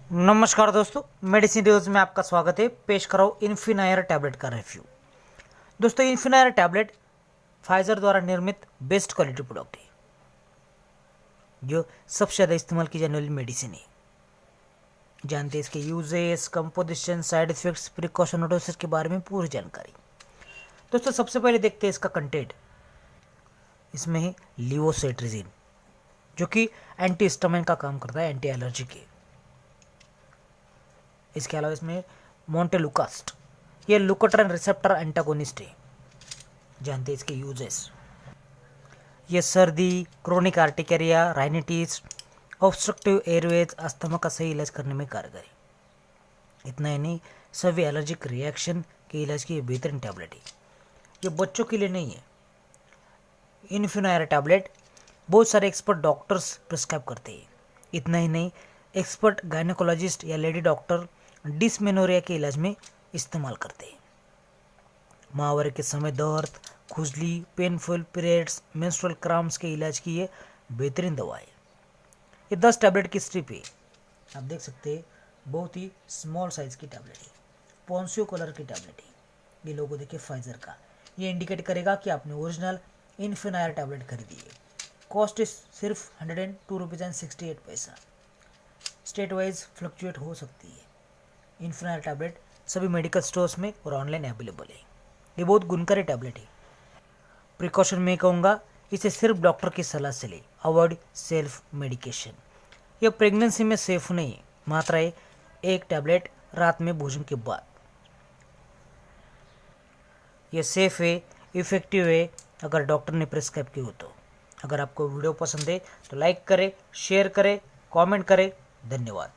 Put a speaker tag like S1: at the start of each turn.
S1: नमस्कार दोस्तों, medicine news में आपका स्वागत है। पेश कराओ इन्फिनायर टैबलेट का रिव्यू। दोस्तों, इन्फिनायर टैबलेट फाइजर द्वारा निर्मित बेस्ट क्वालिटी प्रोडक्ट है जो सबसे ज़्यादा इस्तेमाल की जाने वाली मेडिसिन है। जानते हैं इसके uses, composition, side effects, precaution और डोसेज के बारे में पूरी जानकारी। दोस्तों, सबसे पहले देखते हैं इसका कंटेंट। इसमें है लिवोसेट्रिजिन जो कि एंटी हिस्टामाइन का काम करता है, एंटी एलर्जी के। इसके अलावा इसमें मोंटेलुकास्ट, ये लुकोट्राइन रिसेप्टर एंटागोनिस्ट है। जानते हैं इसके यूजेस। ये सर्दी, chronic urticaria, rhinitis, obstructive Airways, asthma का सही इलाज करने में कारगर है। इतना ही नहीं, सभी एलर्जिक रिएक्शन के इलाज की बेहतरीन टैबलेट है। ये बच्चों के लिए नहीं है। इन्फिनायर टैबलेट बहुत सारे एक्सपर्ट डॉक्टर्स प्रिस्क्राइब करते हैं। इतना ही नहीं, एक्सपर्ट गायनेकोलॉजिस्ट या लेडी डॉक्टर डिसमेनोरिया के इलाज में इस्तेमाल करते हैं। माहवारी के समय दर्द, खुजली, पेनफुल पीरियड्स, मेंस्ट्रुअल क्रैम्प्स के इलाज की ये बेहतरीन दवा है। ये 10 टैबलेट की स्ट्रिप है। आप देख सकते हैं, बहुत ही स्मॉल साइज की टैबलेट है। पॉन्सियो कलर की टैबलेट है। ये लोगो देखिए फाइजर का। ये इंडिकेट करेगा कि आपने ओरिजिनल इन्फिनायर टैबलेट खरीदी है। कॉस्ट सिर्फ 102.68 रुपीज़। स्टेट वाइज फ्लक्चुएट हो सकती है। इन्फिनायर टैबलेट सभी मेडिकल स्टोर्स में और ऑनलाइन अवेलेबल है। ये बहुत गुणकारी टैबलेट है। प्रिकॉशन में कहूँगा, इसे सिर्फ डॉक्टर की सलाह से ले। Avoid self medication. यह प्रेगनेंसी में सेफ नहीं है। मात्रा है 1 टैबलेट रात में भोजन के बाद। यह सेफ है, इफेक्टिव है अगर डॉक्टर ने प्रिस्क्राइब की हो तो। अगर आपको वीडियो पसंद है तो लाइक करें, शेयर करें, कमेंट करें। धन्यवाद।